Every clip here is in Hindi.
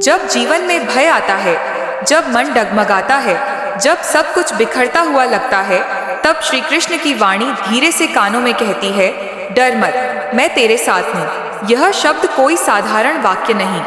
जब जीवन में भय आता है, जब मन डगमगाता है, जब सब कुछ बिखरता हुआ लगता है, तब श्री कृष्ण की वाणी धीरे से कानों में कहती है, डर मत, मैं तेरे साथ हूँ। यह शब्द कोई साधारण वाक्य नहीं,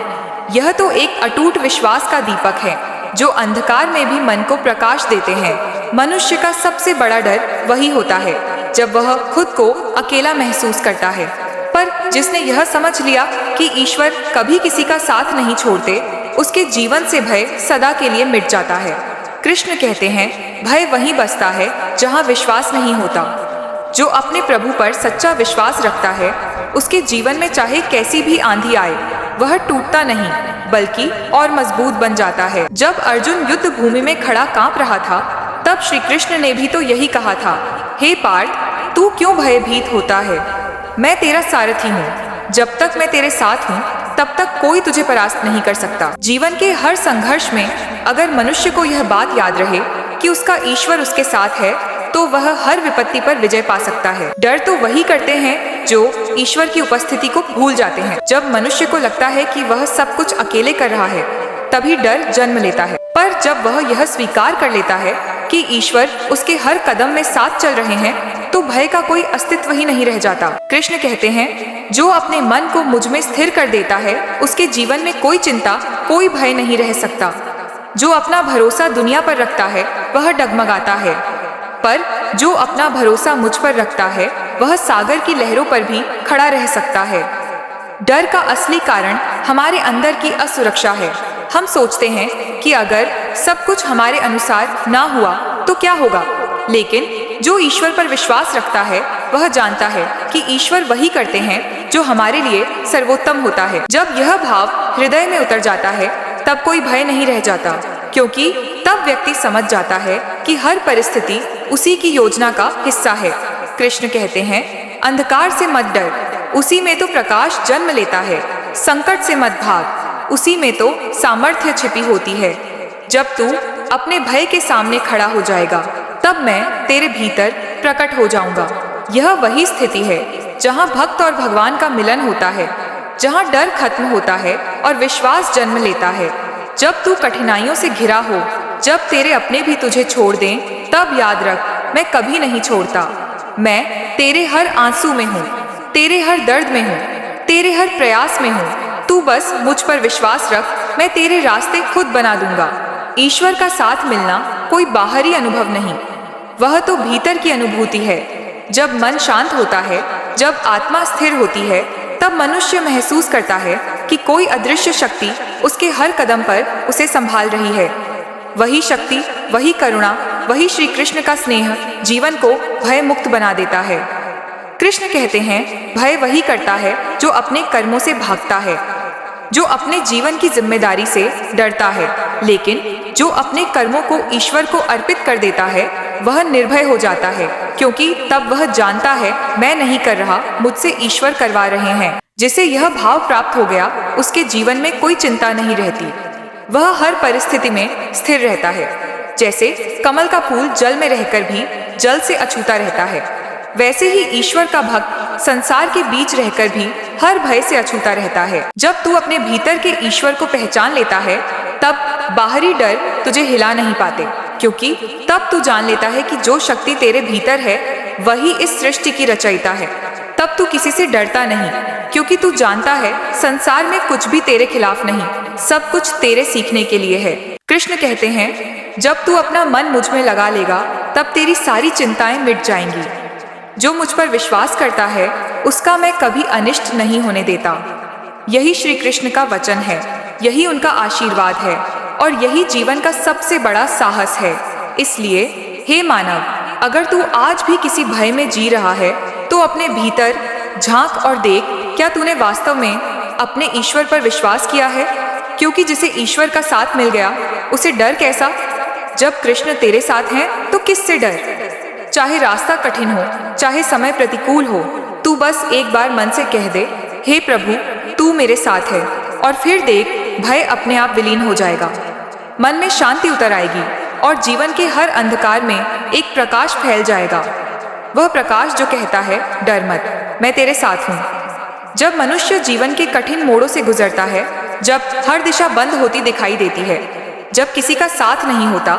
यह तो एक अटूट विश्वास का दीपक है जो अंधकार में भी मन को प्रकाश देते हैं। मनुष्य का सबसे बड़ा डर वही होता है जब वह खुद को अकेला महसूस करता है, पर जिसने यह समझ लिया कि ईश्वर कभी किसी का साथ नहीं छोड़ते, उसके जीवन से भय सदा के लिए मिट जाता है। कृष्ण कहते हैं, भय वहीं बसता है जहाँ विश्वास नहीं होता। जो अपने प्रभु पर सच्चा विश्वास रखता है, उसके जीवन में चाहे कैसी भी आंधी आए, वह टूटता नहीं बल्कि और मजबूत बन जाता है। जब अर्जुन युद्ध भूमि में खड़ा कांप रहा था, तब श्री कृष्ण ने भी तो यही कहा था, हे पार्थ, तू क्यों भयभीत होता है? मैं तेरा सारथी हूँ। जब तक मैं तेरे साथ हूँ, तब तक कोई तुझे परास्त नहीं कर सकता। जीवन के हर संघर्ष में अगर मनुष्य को यह बात याद रहे कि उसका ईश्वर उसके साथ है, तो वह हर विपत्ति पर विजय पा सकता है। डर तो वही करते हैं जो ईश्वर की उपस्थिति को भूल जाते हैं। जब मनुष्य को लगता है कि वह सब कुछ अकेले कर रहा है, तभी डर जन्म लेता है। पर जब वह यह स्वीकार कर लेता है कि ईश्वर उसके हर कदम में साथ चल रहे हैं, तो भय का कोई अस्तित्व ही नहीं रह जाता। कृष्ण कहते हैं, जो अपने मन को मुझ में स्थिर कर देता है, उसके जीवन में कोई चिंता, कोई भय नहीं रह सकता। जो अपना भरोसा दुनिया पर रखता है, वह डगमगाता है, पर जो अपना भरोसा मुझ पर रखता है, वह सागर की लहरों पर भी खड़ा रह सकता है। डर का असली कारण हमारे अंदर की असुरक्षा है। हम सोचते हैं कि अगर सब कुछ हमारे अनुसार ना हुआ तो क्या होगा, लेकिन जो ईश्वर पर विश्वास रखता है, वह जानता है कि ईश्वर वही करते हैं जो हमारे लिए सर्वोत्तम होता है। जब यह भाव हृदय में उतर जाता है, तब कोई भय नहीं रह जाता, क्योंकि तब व्यक्ति समझ जाता है कि हर परिस्थिति उसी की योजना का हिस्सा है। कृष्ण कहते हैं, अंधकार से मत डर, उसी में तो प्रकाश जन्म लेता है। संकट से मत भाग, उसी में तो सामर्थ्य छिपी होती है। जब तू अपने भय के सामने खड़ा हो जाएगा, तब मैं तेरे भीतर प्रकट हो जाऊंगा। यह वही स्थिति है जहाँ भक्त और भगवान का मिलन होता है, जहाँ डर खत्म होता है और विश्वास जन्म लेता है। जब तू कठिनाइयों से घिरा हो, जब तेरे अपने भी तुझे छोड़ दें, तब याद रख, मैं कभी नहीं छोड़ता। मैं तेरे हर आंसू में हूँ, तेरे हर दर्द में हूँ, तेरे हर प्रयास में हूँ। तू बस मुझ पर विश्वास रख, मैं तेरे रास्ते खुद बना दूंगा। ईश्वर का साथ मिलना कोई बाहरी अनुभव नहीं, वह तो भीतर की अनुभूति है। जब मन शांत होता है, जब आत्मा स्थिर होती है, तब मनुष्य महसूस करता है कि कोई अदृश्य शक्ति उसके हर कदम पर उसे संभाल रही है। वही शक्ति, वही करुणा, वही श्री कृष्ण का स्नेह जीवन को भय मुक्त बना देता है। कृष्ण कहते हैं, भय वही करता है जो अपने कर्मों से भागता है, जो अपने जीवन की जिम्मेदारी से डरता है। लेकिन जो अपने कर्मों को ईश्वर को अर्पित कर देता है, वह निर्भय हो जाता है, क्योंकि तब वह जानता है, मैं नहीं कर रहा, मुझसे ईश्वर करवा रहे हैं। जिसे यह भाव प्राप्त हो गया, उसके जीवन में कोई चिंता नहीं रहती। वह हर परिस्थिति में स्थिर रहता है। जैसे कमल का फूल जल में रहकर भी जल से अछूता रहता है, वैसे ही ईश्वर का भक्त संसार के बीच रहकर भी हर भय से अछूता रहता है। जब तू अपने भीतर के ईश्वर को पहचान लेता है, तब बाहरी डर तुझे हिला नहीं पाते, क्योंकि तब तू जान लेता है कि जो शक्ति तेरे भीतर है, वही इस सृष्टि की रचयिता है। तब तू किसी से डरता नहीं, क्योंकि तू जानता है संसार में कुछ भी तेरे खिलाफ नहीं, सब कुछ तेरे सीखने के लिए है। कृष्ण कहते हैं, जब तू अपना मन मुझ में लगा लेगा, तब तेरी सारी चिंताएं मिट जाएंगी। जो मुझ पर विश्वास करता है, उसका मैं कभी अनिष्ट नहीं होने देता। यही श्री कृष्ण का वचन है, यही उनका आशीर्वाद है, और यही जीवन का सबसे बड़ा साहस है। इसलिए हे मानव, अगर तू आज भी किसी भय में जी रहा है, तो अपने भीतर झांक और देख, क्या तूने वास्तव में अपने ईश्वर पर विश्वास किया है? क्योंकि जिसे ईश्वर का साथ मिल गया, उसे डर कैसा? जब कृष्ण तेरे साथ हैं, तो किससे डर? चाहे रास्ता कठिन हो, चाहे समय प्रतिकूल हो, तू बस एक बार मन से कह दे, हे प्रभु, तू मेरे साथ है, और फिर देख, भय अपने आप विलीन हो जाएगा। मन में शांति उतर आएगी और जीवन के हर अंधकार में एक प्रकाश फैल जाएगा। वह प्रकाश जो कहता है, डर मत, मैं तेरे साथ हूँ। जब मनुष्य जीवन के कठिन मोड़ों से गुजरता है, जब हर दिशा बंद होती दिखाई देती है, जब किसी का साथ नहीं होता,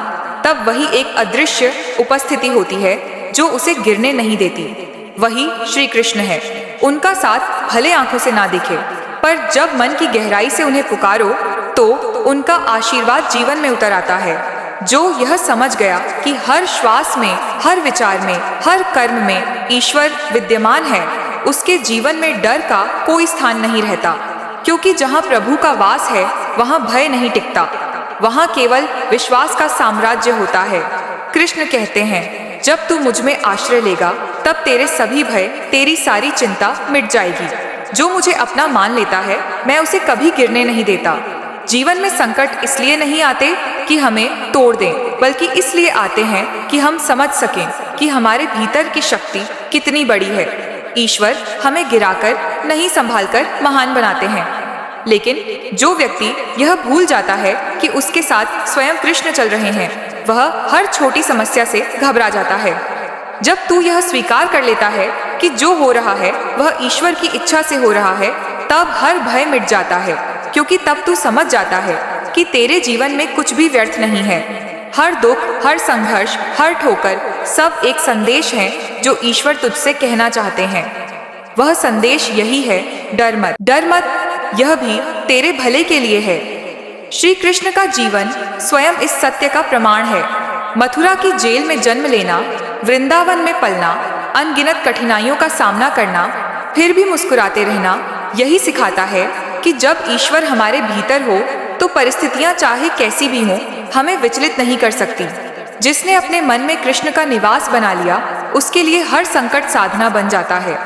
तब वही एक अदृश्य उपस्थिति होती है जो उसे गिरने नहीं देती। वही श्री कृष्ण है। उनका साथ भले आंखों से ना दिखे, पर जब मन की गहराई से उन्हें पुकारो तो उनका आशीर्वाद जीवन में उतर आता है। जो यह समझ गया कि हर श्वास में, हर विचार में, हर कर्म में ईश्वर विद्यमान है, उसके जीवन में डर का कोई स्थान नहीं रहता, क्योंकि जहाँ प्रभु का वास है वहाँ भय नहीं टिकता, वहाँ केवल विश्वास का साम्राज्य होता है। कृष्ण कहते हैं, जब तू मुझ में आश्रय लेगा तब तेरे सभी भय, तेरी सारी चिंता मिट जाएगी। जो मुझे अपना मान लेता है, मैं उसे कभी गिरने नहीं देता। जीवन में संकट इसलिए नहीं आते कि हमें तोड़ दें, बल्कि इसलिए आते हैं कि हम समझ सकें कि हमारे भीतर की शक्ति कितनी बड़ी है। ईश्वर हमें गिराकर नहीं, संभालकर महान बनाते हैं। लेकिन जो व्यक्ति यह भूल जाता है कि उसके साथ स्वयं कृष्ण चल रहे हैं, वह हर छोटी समस्या से घबरा जाता है। जब तू यह स्वीकार कर लेता है कि जो हो रहा है वह ईश्वर की इच्छा से हो रहा है, तब हर भय मिट जाता है, क्योंकि तब तू समझ जाता है कि तेरे जीवन में कुछ भी व्यर्थ नहीं है। हर दुख, हर संघर्ष, हर ठोकर, सब एक संदेश है जो ईश्वर तुझसे कहना चाहते हैं। वह संदेश यही है, डर मत, डर मत। यह भी तेरे भले के लिए है। श्री कृष्ण का जीवन स्वयं इस सत्य का प्रमाण है। मथुरा की जेल में जन्म लेना, वृंदावन में पलना, अनगिनत कठिनाइयों का सामना करना, फिर भी मुस्कुराते रहना, यही सिखाता है कि जब ईश्वर हमारे भीतर हो तो परिस्थितियां चाहे कैसी भी हों, हमें विचलित नहीं कर सकती। जिसने अपने मन में कृष्ण का निवास बना लिया, उसके लिए हर संकट साधना बन जाता है,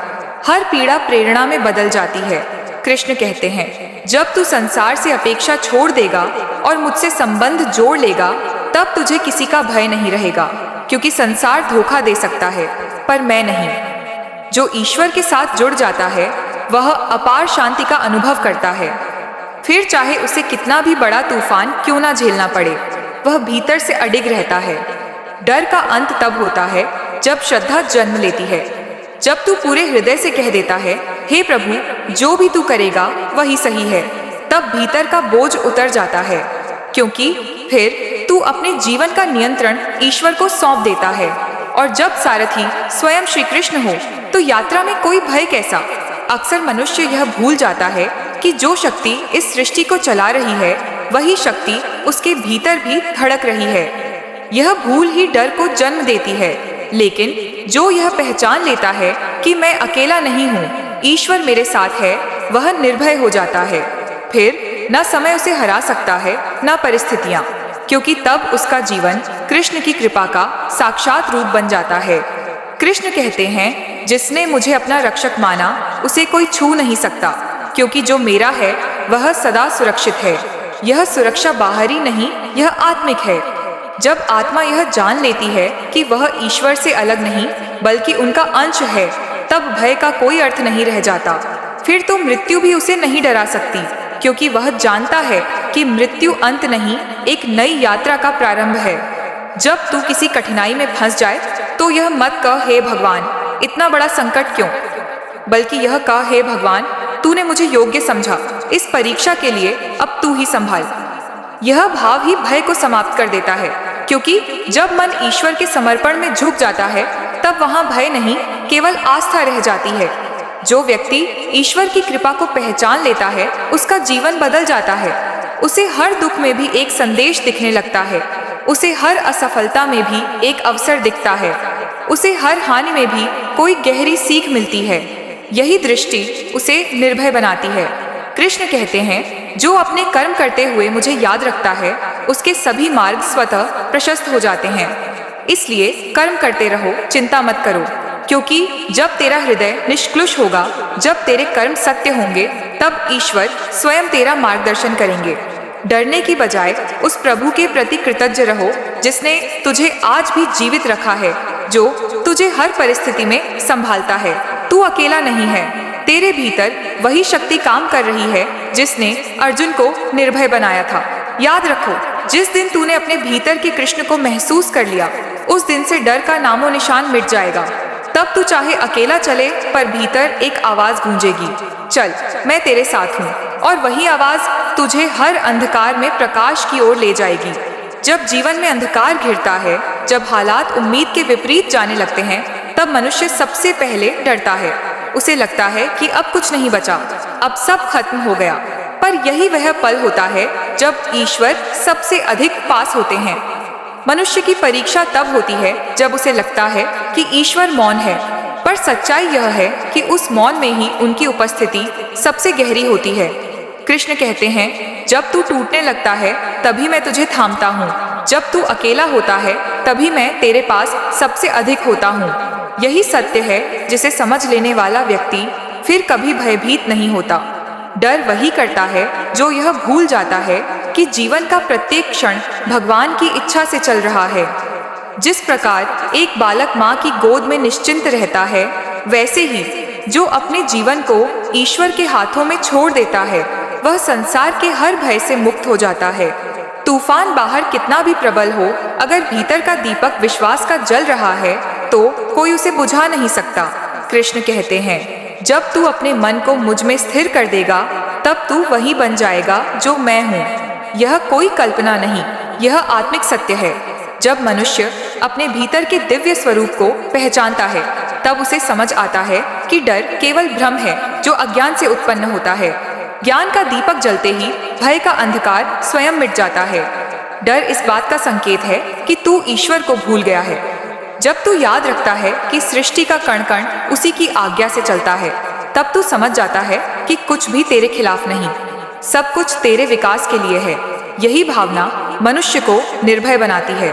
हर पीड़ा प्रेरणा में बदल जाती है। कृष्ण कहते हैं, जब तू संसार से अपेक्षा छोड़ देगा और मुझसे संबंध जोड़ लेगा, तब तुझे किसी का भय नहीं रहेगा, क्योंकि संसार धोखा दे सकता है पर मैं नहीं। जो ईश्वर के साथ जुड़ जाता है वह अपार शांति का अनुभव करता है। फिर चाहे उसे कितना भी बड़ा तूफान क्यों ना झेलना पड़े, वह भीतर से अडिग रहता है। डर का अंत तब होता है जब श्रद्धा जन्म लेती है, जब तू पूरे हृदय से कह देता है, हे प्रभु, जो भी तू करेगा वही सही है, तब भीतर का बोझ उतर जाता है, क्योंकि फिर तू अपने जीवन का नियंत्रण ईश्वर को सौंप देता है। और जब सारथी स्वयं श्री कृष्ण हो तो यात्रा में कोई भय कैसा। अक्सर मनुष्य यह भूल जाता है कि जो शक्ति इस सृष्टि को चला रही है, वही शक्ति उसके भीतर भी धड़क रही है। यह भूल ही डर को जन्म देती है। लेकिन जो यह पहचान लेता है कि मैं अकेला नहीं हूँ, ईश्वर मेरे साथ है, वह निर्भय हो जाता है। फिर न समय उसे हरा सकता है, न परिस्थितियाँ, क्योंकि तब उसका जीवन कृष्ण की कृपा का साक्षात रूप बन जाता है। कृष्ण कहते हैं, जिसने मुझे अपना रक्षक माना, उसे कोई छू नहीं सकता, क्योंकि जो मेरा है वह सदा सुरक्षित है। यह सुरक्षा बाहरी नहीं, यह आत्मिक है। जब आत्मा यह जान लेती है कि वह ईश्वर से अलग नहीं बल्कि उनका अंश है, तब भय का कोई अर्थ नहीं रह जाता। फिर तो मृत्यु भी उसे नहीं डरा सकती, क्योंकि वह जानता है कि मृत्यु अंत नहीं, एक नई यात्रा का प्रारंभ है। जब तू किसी कठिनाई में फंस जाए तो यह मत कह, हे भगवान, इतना बड़ा संकट क्यों, बल्कि यह कह, हे भगवान, तूने मुझे योग्य समझा, इस परीक्षा के लिए अब तू ही संभाल। यह भाव ही भय को समाप्त कर देता है, क्योंकि जब मन ईश्वर के समर्पण में झुक जाता है, तब वहाँ भय नहीं, केवल आस्था रह जाती है। जो व्यक्ति ईश्वर की कृपा को पहचान लेता है, उसका जीवन बदल जाता है। उसे हर दुख में भी एक संदेश दिखने लगता है, उसे हर असफलता में भी एक अवसर दिखता है, उसे हर हानि में भी कोई गहरी सीख मिलती है। यही दृष्टि उसे निर्भय बनाती है। कृष्ण कहते हैं, जो अपने कर्म करते हुए मुझे याद रखता है, उसके सभी मार्ग स्वतः प्रशस्त हो जाते हैं। इसलिए कर्म करते रहो, चिंता मत करो, क्योंकि जब तेरा हृदय निष्कलुष होगा, जब तेरे कर्म सत्य होंगे, तब ईश्वर स्वयं तेरा मार्गदर्शन करेंगे। डरने की बजाय उस प्रभु के प्रति कृतज्ञ रहो, जिसने तुझे आज भी जीवित रखा है, जो तुझे हर परिस्थिति में संभालता है। तू अकेला नहीं है, तेरे भीतर वही शक्ति काम कर रही है जिसने अर्जुन को निर्भय बनाया था। याद रखो, जिस दिन तूने अपने भीतर के कृष्ण को महसूस कर लिया, उस दिन से डर का नामो निशान मिट जाएगा। तब तू चाहे अकेला चले, पर भीतर एक आवाज गूंजेगी, चल, मैं तेरे साथ हूँ। और वही आवाज तुझे हर अंधकार में प्रकाश की ओर ले जाएगी। जब जीवन में अंधकार घिरता है, जब हालात उम्मीद के विपरीत जाने लगते हैं, तब मनुष्य सबसे पहले डरता है। उसे लगता है कि अब कुछ नहीं बचा, अब सब खत्म हो गया। पर यही वह पल होता है जब ईश्वर सबसे अधिक पास होते हैं। मनुष्य की परीक्षा तब होती है जब उसे लगता है कि ईश्वर मौन है, पर सच्चाई यह है कि उस मौन में ही उनकी उपस्थिति सबसे गहरी होती है। कृष्ण कहते हैं, जब तू टूटने लगता है तभी मैं तुझे थामता हूँ, जब तू अकेला होता है तभी मैं तेरे पास सबसे अधिक होता हूँ। यही सत्य है जिसे समझ लेने वाला व्यक्ति फिर कभी भयभीत नहीं होता। डर वही करता है जो यह भूल जाता है कि जीवन का प्रत्येक क्षण भगवान की इच्छा से चल रहा है। जिस प्रकार एक बालक माँ की गोद में निश्चिंत रहता है, वैसे ही जो अपने जीवन को ईश्वर के हाथों में छोड़ देता है, वह संसार के हर भय से मुक्त हो जाता है। तूफान बाहर कितना भी प्रबल हो, अगर भीतर का दीपक विश्वास का जल रहा है तो कोई उसे बुझा नहीं सकता। कृष्ण कहते हैं, जब तू अपने मन को मुझ में स्थिर कर देगा, तब तू वही बन जाएगा जो मैं हूँ। यह कोई कल्पना नहीं, यह आत्मिक सत्य है। जब मनुष्य अपने भीतर के दिव्य स्वरूप को पहचानता है, तब उसे समझ आता है कि डर केवल भ्रम है जो अज्ञान से उत्पन्न होता है। ज्ञान का दीपक जलते ही भय का अंधकार स्वयं मिट जाता है। डर इस बात का संकेत है कि तू ईश्वर को भूल गया है। जब तू याद रखता है कि सृष्टि का कण कण उसी की आज्ञा से चलता है, तब तू समझ जाता है कि कुछ भी तेरे खिलाफ नहीं, सब कुछ तेरे विकास के लिए है। यही भावना मनुष्य को निर्भय बनाती है।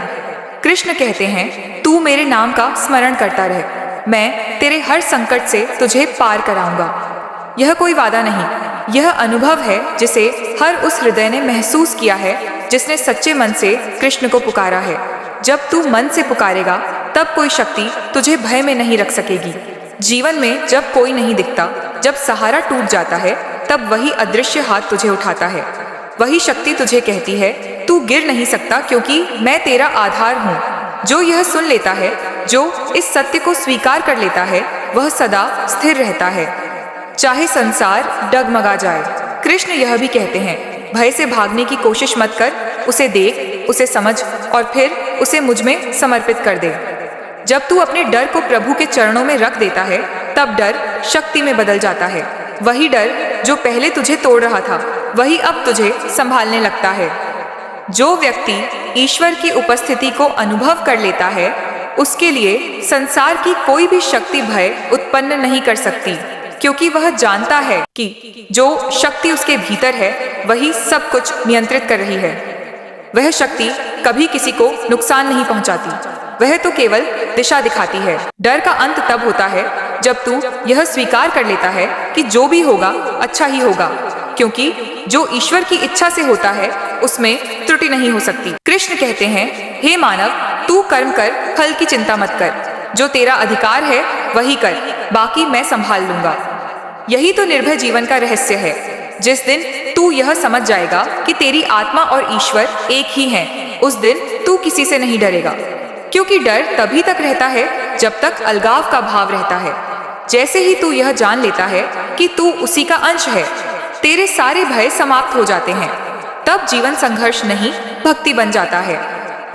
कृष्ण कहते हैं, तू मेरे नाम का स्मरण करता रह, मैं तेरे हर संकट से तुझे पार कराऊंगा। यह कोई वादा नहीं, यह अनुभव है जिसे हर उस हृदय ने महसूस किया है जिसने सच्चे मन से कृष्ण को पुकारा है। जब तू मन से पुकारेगा, तब कोई शक्ति तुझे भय में नहीं रख सकेगी। जीवन में जब कोई नहीं दिखता, जब सहारा टूट जाता है, तब वही अदृश्य हाथ तुझे उठाता है। वही शक्ति तुझे कहती है, तू गिर नहीं सकता क्योंकि मैं तेरा आधार हूँ। जो यह सुन लेता है, जो इस सत्य को स्वीकार कर लेता है, वह सदा स्थिर रहता है, चाहे संसार डगमगा जाए। कृष्ण यह भी कहते हैं, भय से भागने की कोशिश मत कर, उसे देख, उसे समझ और फिर उसे मुझ में समर्पित कर दे। जब तू अपने डर को प्रभु के चरणों में रख देता है, तब डर शक्ति में बदल जाता है। वही डर जो पहले तुझे तोड़ रहा था, वही अब तुझे संभालने लगता है। जो व्यक्ति ईश्वर की उपस्थिति को अनुभव कर लेता है, उसके लिए संसार की कोई भी शक्ति भय उत्पन्न नहीं कर सकती, क्योंकि वह जानता है कि जो शक्ति उसके भीतर है, वही सब कुछ नियंत्रित कर रही है। वह शक्ति कभी किसी को नुकसान नहीं पहुंचाती, वह तो केवल दिशा दिखाती है। डर का अंत तब होता है जब तू यह स्वीकार कर लेता है कि जो भी होगा अच्छा ही होगा, क्योंकि जो ईश्वर की इच्छा से होता है उसमें त्रुटि नहीं हो सकती। कृष्ण कहते हैं, हे मानव, तू कर्म कर, फल की चिंता मत कर। जो तेरा अधिकार है वही कर, बाकी मैं संभाल लूंगा। यही तो निर्भय जीवन का रहस्य है। जिस दिन तू यह समझ जाएगा कि तेरी आत्मा और ईश्वर एक ही हैं, उस दिन तू किसी से नहीं डरेगा, क्योंकि डर तभी तक रहता है जब तक अलगाव का भाव रहता है। जैसे ही तू यह जान लेता है कि तू उसी का अंश है, तेरे सारे भय समाप्त हो जाते हैं। तब जीवन संघर्ष नहीं, भक्ति बन जाता है।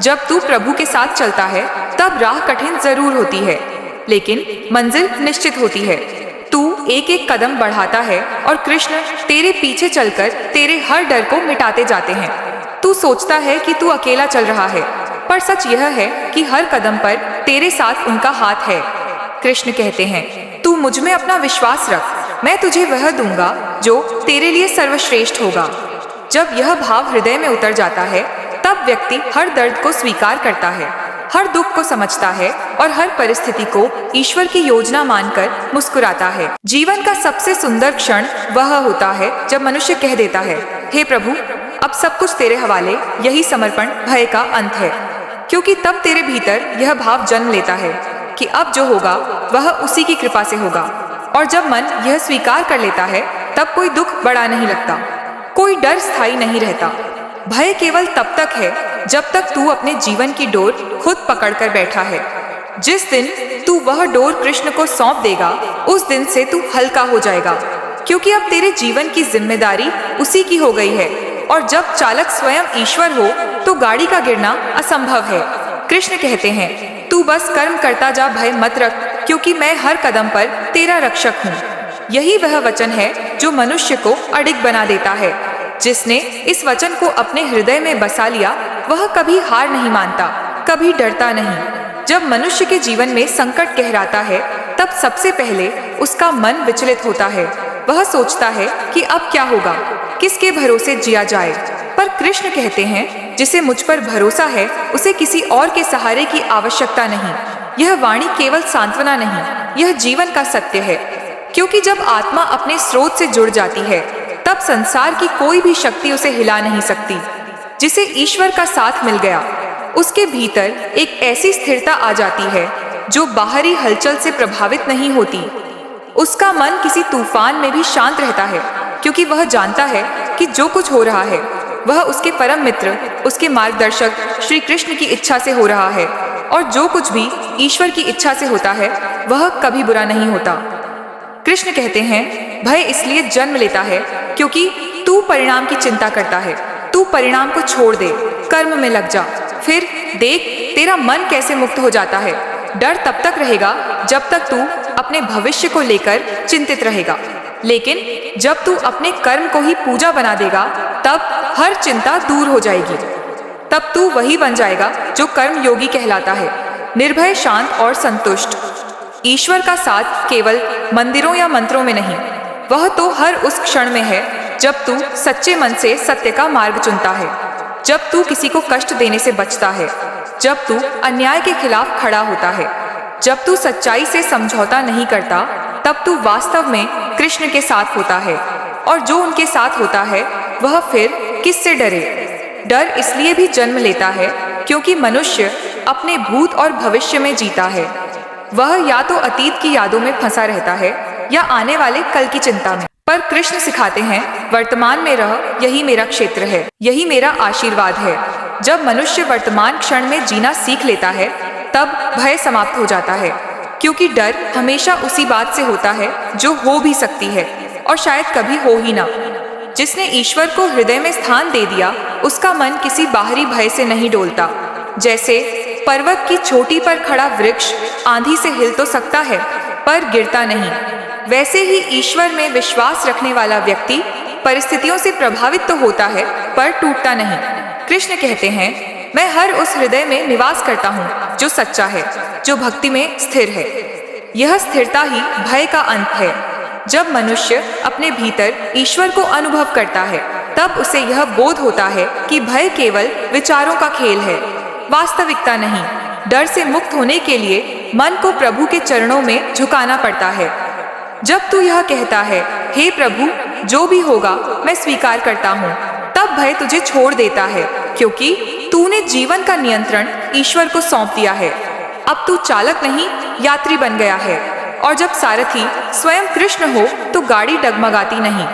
जब तू प्रभु के साथ चलता है, तब राह कठिन जरूर होती है, लेकिन मंजिल निश्चित होती है। तू एक एक कदम बढ़ाता है और कृष्ण तेरे पीछे चलकर तेरे हर डर को मिटाते जाते हैं। तू सोचता है कि तू अकेला चल रहा है, पर सच यह है कि हर कदम पर तेरे साथ उनका हाथ है। कृष्ण कहते हैं, तू मुझ में अपना विश्वास रख, मैं तुझे वह दूंगा जो तेरे लिए सर्वश्रेष्ठ होगा। जब यह भाव हृदय में उतर जाता है, तब व्यक्ति हर दर्द को स्वीकार करता है, हर दुख को समझता है और हर परिस्थिति को ईश्वर की योजना मानकर मुस्कुराता है। जीवन का सबसे सुंदर क्षण वह होता है जब मनुष्य कह देता है, हे प्रभु, अब सब कुछ तेरे हवाले। यही समर्पण भय का अंत है, क्योंकि तब तेरे भीतर यह भाव जन्म लेता है कि अब जो होगा वह उसी की कृपा से होगा। और जब मन यह स्वीकार कर लेता है, तब कोई दुख बड़ा नहीं लगता, कोई डर स्थायी नहीं रहता। भय केवल तब तक है जब तक तू अपने जीवन की डोर खुद पकड़कर बैठा है। जिस दिन तू वह डोर कृष्ण को सौंप देगा, उस दिन से तू हल्का हो जाएगा। क्योंकि अब तेरे जीवन की जिम्मेदारी उसी की हो गई है, और जब चालक स्वयं ईश्वर हो तो गाड़ी का गिरना असंभव है। कृष्ण कहते हैं, तू बस कर्म करता जा, भय मत रख, क्योंकि मैं हर कदम पर तेरा रक्षक हूँ। यही वह वचन है जो मनुष्य को अडिग बना देता है। जिसने इस वचन को अपने हृदय में बसा लिया वह कभी हार नहीं मानता, कभी डरता नहीं। जब मनुष्य के जीवन में संकट गहराता है तब सबसे पहले उसका मन विचलित होता है। वह सोचता है कि अब क्या होगा, किसके भरोसे जिया जाए। पर कृष्ण कहते हैं, जिसे मुझ पर भरोसा है उसे किसी और के सहारे की आवश्यकता नहीं। यह वाणी केवल सांत्वना नहीं, यह जीवन का सत्य है। क्योंकि जब आत्मा अपने स्रोत से जुड़ जाती है तब संसार की कोई भी शक्ति उसे हिला नहीं सकती। जिसे ईश्वर का साथ मिल गया उसके भीतर एक ऐसी स्थिरता आ जाती है जो बाहरी हलचल से प्रभावित नहीं होती। उसका मन किसी तूफान में भी शांत रहता है, क्योंकि वह जानता है कि जो कुछ हो रहा है वह उसके परम मित्र, उसके मार्गदर्शक श्री कृष्ण की इच्छा से हो रहा है, और जो कुछ भी ईश्वर की इच्छा से होता है वह कभी बुरा नहीं होता। कृष्ण कहते हैं, भय इसलिए जन्म लेता है क्योंकि तू परिणाम की चिंता करता है। तू परिणाम को छोड़ दे, कर्म में लग जा, फिर देख तेरा मन कैसे मुक्त हो जाता है। डर तब तक रहेगा जब तक तू अपने भविष्य को लेकर चिंतित रहेगा, लेकिन जब तू अपने कर्म को ही पूजा बना देगा तब हर चिंता दूर हो जाएगी। तब तू वही बन जाएगा जो कर्म योगी कहलाता है, निर्भय, शांत और संतुष्ट। ईश्वर का साथ केवल मंदिरों या मंत्रों में नहीं, वह तो हर उस क्षण में है जब तू सच्चे मन से सत्य का मार्ग चुनता है, जब तू किसी को कष्ट देने से बचता है, जब तू अन्याय के खिलाफ खड़ा होता है, जब तू सच्चाई से समझौता नहीं करता, तब तू वास्तव में कृष्ण के साथ होता है। और जो उनके साथ होता है वह फिर किससे डरे। डर इसलिए भी जन्म लेता है क्योंकि मनुष्य अपने भूत और भविष्य में जीता है। वह या तो अतीत की यादों में फंसा रहता है या आने वाले कल की चिंता में। पर कृष्ण सिखाते हैं, वर्तमान में रह, यही मेरा क्षेत्र है, यही मेरा आशीर्वाद है। जब मनुष्य वर्तमान क्षण में जीना सीख लेता है तब भय समाप्त हो जाता है, क्योंकि डर हमेशा उसी बात से होता है जो हो भी सकती है और शायद कभी हो ही ना। जिसने ईश्वर को हृदय में स्थान दे दिया उसका मन किसी बाहरी भय से नहीं डोलता। जैसे पर्वत की चोटी पर खड़ा वृक्ष आंधी से हिल तो सकता है पर गिरता नहीं, वैसे ही ईश्वर में विश्वास रखने वाला व्यक्ति परिस्थितियों से प्रभावित तो होता है पर टूटता नहीं। कृष्ण कहते हैं, मैं हर उस हृदय में निवास करता हूँ जो सच्चा है, जो भक्ति में स्थिर है। यह स्थिरता ही भय का अंत है। जब मनुष्य अपने भीतर ईश्वर को अनुभव करता है तब उसे यह बोध होता है कि भय केवल विचारों का खेल है, वास्तविकता नहीं। डर से मुक्त होने के लिए मन को प्रभु के चरणों में झुकाना पड़ता है। जब तू यह कहता है, हे प्रभु, जो भी होगा मैं स्वीकार करता हूँ, तब भय तुझे छोड़ देता है, क्योंकि तूने जीवन का नियंत्रण ईश्वर को सौंप दिया है। अब तू चालक नहीं, यात्री बन गया है। और जब सारथी स्वयं कृष्ण हो तो गाड़ी डगमगाती नहीं।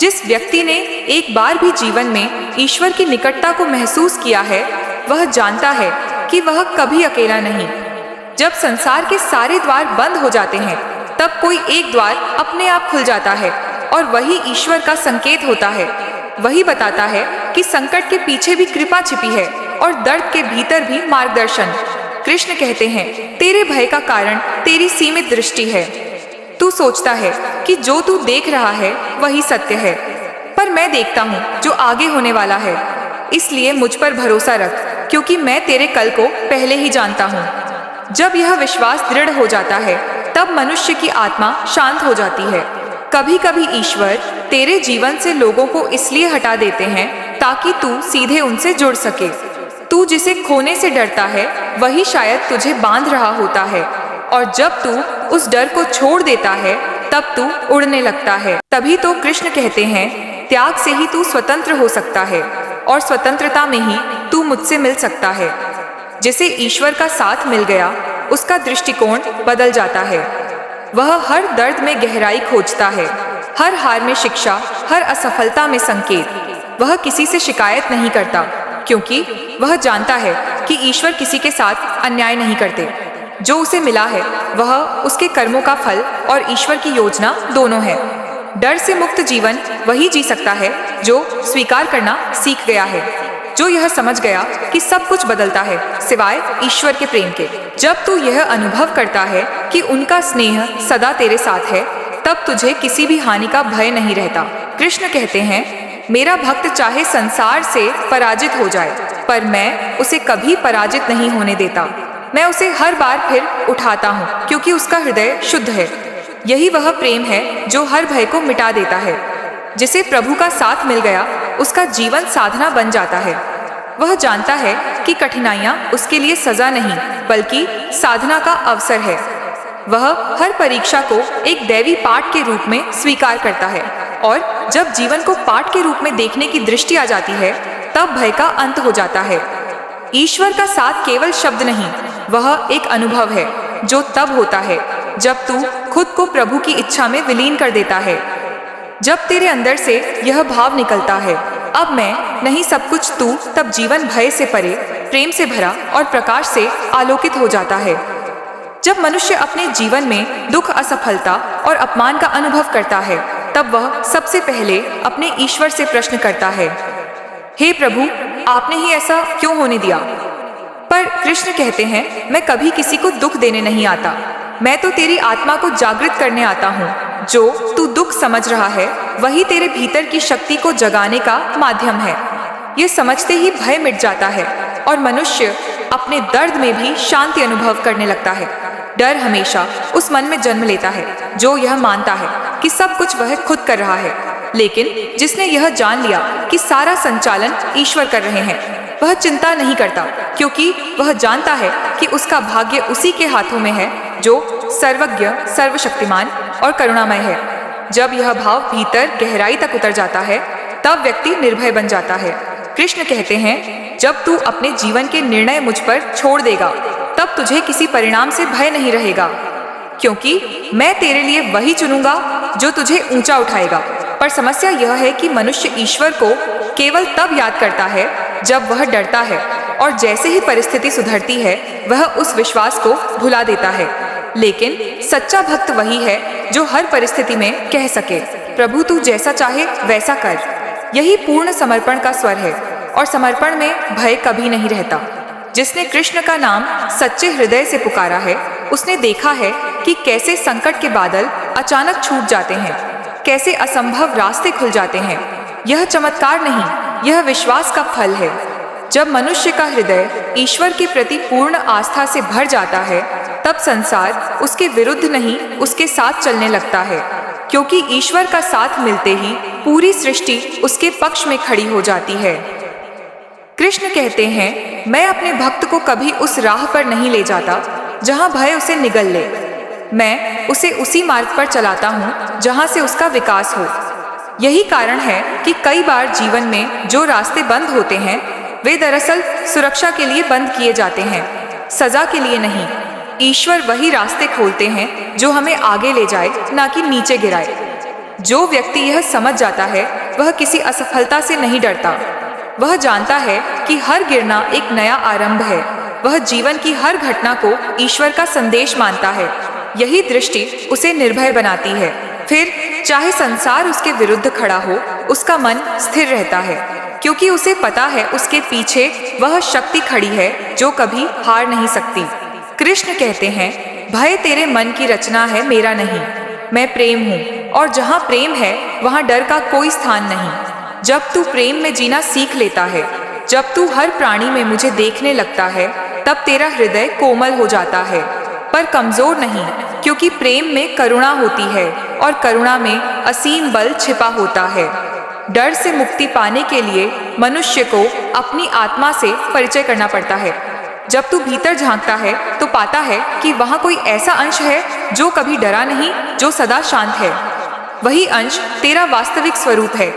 जिस व्यक्ति ने एक बार भी जीवन में ईश्वर की निकटता को महसूस किया है वह जानता है कि वह कभी अकेला नहीं। जब संसार के सारे द्वार बंद हो जाते हैं तब कोई एक द्वार अपने आप खुल जाता है, और वही ईश्वर का संकेत होता है। वही बताता है कि संकट के पीछे भी कृपा छिपी है और दर्द के भीतर भी मार्गदर्शन। कृष्ण कहते हैं, तेरे भय का कारण तेरी सीमित दृष्टि है। तू सोचता है कि जो तू देख रहा है वही सत्य है, पर मैं देखता हूँ जो आगे होने वाला है। इसलिए मुझ पर भरोसा रख, क्योंकि मैं तेरे कल को पहले ही जानता हूँ। जब यह विश्वास दृढ़ हो जाता है तब मनुष्य की आत्मा शांत हो जाती है। कभी कभी ईश्वर तेरे जीवन से लोगों को इसलिए हटा देते हैं ताकि तू सीधे उनसे जुड़ सके। तू जिसे खोने से डरता है वही शायद तुझे बांध रहा होता है, और जब तू उस डर को छोड़ देता है तब तू उड़ने लगता है। तभी तो कृष्ण कहते हैं, त्याग से ही तू स्वतंत्र हो सकता है और स्वतंत्रता में ही तू मुझसे मिल सकता है। जिसे ईश्वर का साथ मिल गया उसका दृष्टिकोण बदल जाता है। वह हर दर्द में गहराई खोजता है, हर हार में शिक्षा, हर असफलता में संकेत। वह किसी से शिकायत नहीं करता, क्योंकि वह जानता है कि ईश्वर किसी के साथ अन्याय नहीं करते। जो उसे मिला है वह उसके कर्मों का फल और ईश्वर की योजना दोनों है। डर से मुक्त जीवन वही जी सकता है जो स्वीकार करना सीख गया है, जो यह समझ गया कि सब कुछ बदलता है सिवाय ईश्वर के प्रेम के। जब तू यह अनुभव करता है कि उनका स्नेह सदा तेरे साथ है, तब तुझे किसी भी हानि का भय नहीं रहता। कृष्ण कहते हैं, मेरा भक्त चाहे संसार से पराजित हो जाए, पर मैं उसे कभी पराजित नहीं होने देता। मैं उसे हर बार फिर उठाता हूँ, क्योंकि उसका हृदय शुद्ध है। यही वह प्रेम है जो हर भय को मिटा देता है। जिसे प्रभु का साथ मिल गया, उसका जीवन साधना बन जाता है। वह जानता है कि कठिनाइयाँ उसके लिए सजा नहीं, बल्कि साधना का अवसर है। वह हर परीक्षा को एक दैवी पाठ के रूप में स्वीकार करता है, और जब जीवन को पाठ के रूप में देखने की दृष्टि आ जाती है, तब भय का अंत हो जाता है। ईश्वर का साथ केवल शब्द नहीं, वह एक अनुभव है जो तब होता है जब तू खुद को प्रभु की इच्छा में विलीन कर देता है। जब तेरे अंदर से यह भाव निकलता है, अब मैं नहीं सब कुछ तू, तब जीवन भय से परे, प्रेम से भरा और प्रकाश से आलोकित हो जाता है। जब मनुष्य अपने जीवन में दुख, असफलता और अपमान का अनुभव करता है, तब वह सबसे पहले अपने ईश्वर से प्रश्न करता है, हे प्रभु, आपने ही ऐसा क्यों होने दिया? पर कृष्ण कहते हैं, मैं कभी किसी को दुख देने नहीं आता। मैं तो तेरी आत्मा को जागृत करने आता हूँ। जो तू दुख समझ रहा है, वही तेरे भीतर की शक्ति को जगाने का माध्यम है। ये समझते ही भय मिट जाता है और मनुष्य अपने दर्द में भी शांति अनुभव करने लगता है। डर हमेशा उस मन में जन्म लेता है जो यह मानता है कि सब कुछ वह खुद कर रहा है, लेकिन जिसने यह जान लिया कि सारा संचालन ईश्वर कर रहे हैं, वह चिंता नहीं करता, क्योंकि वह जानता है कि उसका भाग्य उसी के हाथों में है जो सर्वज्ञ, सर्वशक्तिमान और करुणामय है। जब यह भाव भीतर गहराई तक उतर जाता है, तब व्यक्ति निर्भय बन जाता है। कृष्ण कहते हैं, जब तू अपने जीवन के निर्णय मुझ पर छोड़ देगा, तब तुझे किसी परिणाम से भय नहीं रहेगा, क्योंकि मैं तेरे लिए वही चुनूंगा जो तुझे ऊंचा उठाएगा। पर समस्या यह है कि मनुष्य ईश्वर को केवल तब याद करता है जब वह डरता है, और जैसे ही परिस्थिति सुधरती है, वह उस विश्वास को भुला देता है। लेकिन सच्चा भक्त वही है जो हर परिस्थिति में कह सके, प्रभु तू जैसा चाहे वैसा कर। यही पूर्ण समर्पण का स्वर है, और समर्पण में भय कभी नहीं रहता। जिसने कृष्ण का नाम सच्चे हृदय से पुकारा है, उसने देखा है कि कैसे संकट के बादल अचानक छूट जाते हैं, कैसे असंभव रास्ते खुल जाते हैं। यह चमत्कार नहीं, यह विश्वास का फल है। जब मनुष्य का हृदय ईश्वर के प्रति पूर्ण आस्था से भर जाता है, तब संसार उसके विरुद्ध नहीं, उसके साथ चलने लगता है, क्योंकि ईश्वर का साथ मिलते ही पूरी सृष्टि उसके पक्ष में खड़ी हो जाती है। कृष्ण कहते हैं, मैं अपने भक्त को कभी उस राह पर नहीं ले जाता जहां भय उसे निगल ले। मैं उसे उसी मार्ग पर चलाता हूं जहां से उसका विकास हो। यही कारण है कि कई बार जीवन में जो रास्ते बंद होते हैं, वे दरअसल सुरक्षा के लिए बंद किए जाते हैं, सजा के लिए नहीं। ईश्वर वही रास्ते खोलते हैं जो हमें आगे ले जाए, ना कि नीचे गिराए। जो व्यक्ति यह समझ जाता है, वह किसी असफलता से नहीं डरता। वह जानता है कि हर गिरना एक नया आरंभ है। वह जीवन की हर घटना को ईश्वर का संदेश मानता है। यही दृष्टि उसे निर्भय बनाती है। फिर चाहे संसार उसके विरुद्ध खड़ा हो, उसका मन स्थिर रहता है, क्योंकि उसे पता है उसके पीछे वह शक्ति खड़ी है जो कभी हार नहीं सकती। कृष्ण कहते हैं, भय तेरे मन की रचना है, मेरा नहीं। मैं प्रेम हूँ, और जहाँ प्रेम है वहाँ डर का कोई स्थान नहीं। जब तू प्रेम में जीना सीख लेता है, जब तू हर प्राणी में मुझे देखने लगता है, तब तेरा हृदय कोमल हो जाता है, पर कमजोर नहीं, क्योंकि प्रेम में करुणा होती है, और करुणा में असीम बल छिपा होता है। डर से मुक्ति पाने के लिए मनुष्य को अपनी आत्मा से परिचय करना पड़ता है। जब तू भीतर झांकता है तो पाता है कि वहाँ कोई ऐसा अंश है जो कभी डरा नहीं, जो सदा शांत है। वही अंश तेरा वास्तविक स्वरूप है,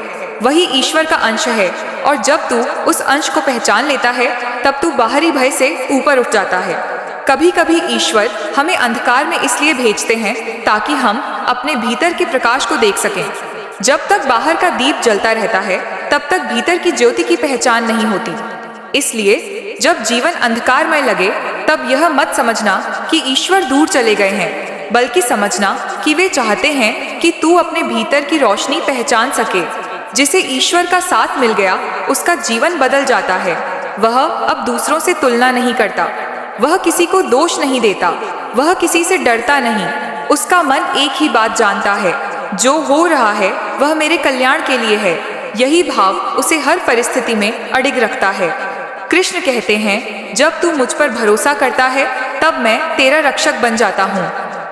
वही ईश्वर का अंश है। और जब तू उस अंश को पहचान लेता है, तब तू बाहरी भय से ऊपर उठ जाता है। कभी कभी ईश्वर हमें अंधकार में इसलिए भेजते हैं ताकि हम अपने भीतर के प्रकाश को देख सकें। जब तक बाहर का दीप जलता रहता है, तब तक भीतर की ज्योति की पहचान नहीं होती। इसलिए जब जीवन अंधकारमय लगे, तब यह मत समझना कि ईश्वर दूर चले गए हैं, बल्कि समझना कि वे चाहते हैं कि तू अपने भीतर की रोशनी पहचान सके। जिसे ईश्वर का साथ मिल गया उसका जीवन बदल जाता है। वह अब दूसरों से तुलना नहीं करता, वह किसी को दोष नहीं देता, वह किसी से डरता नहीं। उसका मन एक ही बात जानता है, जो हो रहा है वह मेरे कल्याण के लिए है। यही भाव उसे हर परिस्थिति में अडिग रखता है। कृष्ण कहते हैं, जब तू मुझ पर भरोसा करता है तब मैं तेरा रक्षक बन जाता हूँ,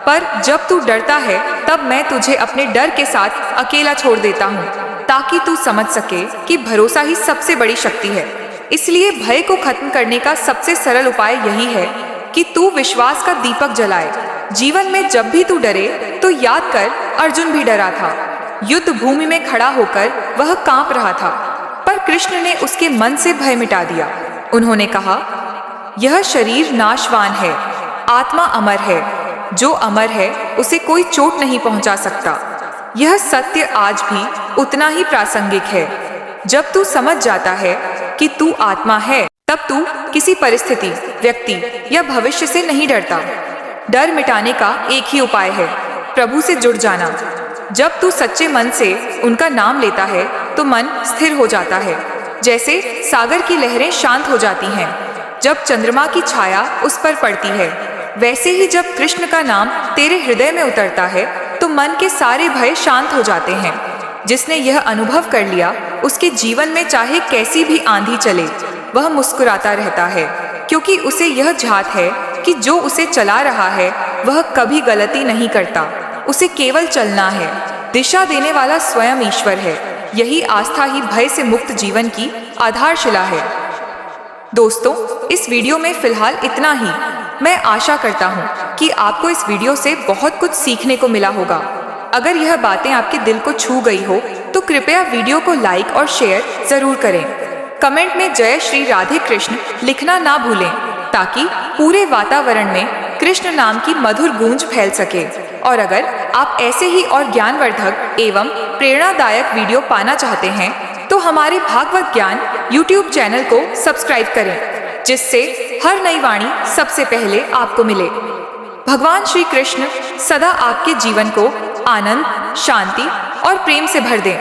पर जब तू डरता है तब मैं तुझे अपने डर के साथ अकेला छोड़ देता हूँ, ताकि तू समझ सके कि भरोसा ही सबसे बड़ी शक्ति है। इसलिए भय को खत्म करने का सबसे सरल उपाय यही है कि तू विश्वास का दीपक जलाए। जीवन में जब भी तू डरे तो याद कर, अर्जुन भी डरा था। युद्ध भूमि में खड़ा होकर वह कांप रहा था, पर कृष्ण ने उसके मन से भय मिटा दिया। उन्होंने कहा, यह शरीर नाशवान है, आत्मा अमर है। जो अमर है उसे कोई चोट नहीं पहुंचा सकता। यह सत्य आज भी उतना ही प्रासंगिक है। जब तू समझ जाता है कि तू आत्मा है, तब तू किसी परिस्थिति, व्यक्ति या भविष्य से नहीं डरता। डर मिटाने का एक ही उपाय है, प्रभु से जुड़ जाना। जब तू सच्चे मन से उनका नाम लेता है तो मन स्थिर हो जाता है, जैसे सागर की लहरें शांत हो जाती हैं जब चंद्रमा की छाया उस पर पड़ती है। वैसे ही जब कृष्ण का नाम तेरे हृदय में उतरता है तो मन के सारे भय शांत हो जाते हैं। जिसने यह अनुभव कर लिया उसके जीवन में चाहे कैसी भी आंधी चले वह मुस्कुराता रहता है, क्योंकि उसे यह झात है कि जो उसे चला रहा है वह कभी गलती नहीं करता। उसे केवल चलना है। दिशा देने वाला स्वयं ईश्वर है। यही आस्था ही भय से मुक्त जीवन की आधारशिला है। दोस्तों, इस वीडियो में फिलहाल इतना ही। मैं आशा करता हूँ कि आपको इस वीडियो से बहुत कुछ सीखने को मिला होगा। अगर यह बातें आपके दिल को छू गई हो तो कृपया वीडियो को लाइक और शेयर जरूर करें। कमेंट में जय श्री राधे कृष्ण लिखना ना भूलें, ताकि पूरे वातावरण में कृष्ण नाम की मधुर गूंज फैल सके। और अगर आप ऐसे ही और ज्ञानवर्धक एवं प्रेरणादायक वीडियो पाना चाहते हैं तो हमारे भागवत ज्ञान YouTube चैनल को सब्सक्राइब करें, जिससे हर नई वाणी सबसे पहले आपको मिले। भगवान श्री कृष्ण सदा आपके जीवन को आनंद, शांति और प्रेम से भर दें।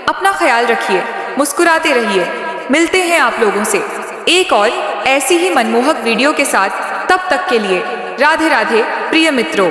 अपना ख्याल रखिए, मुस्कुराते रहिए। मिलते हैं आप लोगों से एक और ऐसी ही मनमोहक वीडियो के साथ। तब तक के लिए राधे राधे प्रिय मित्रों।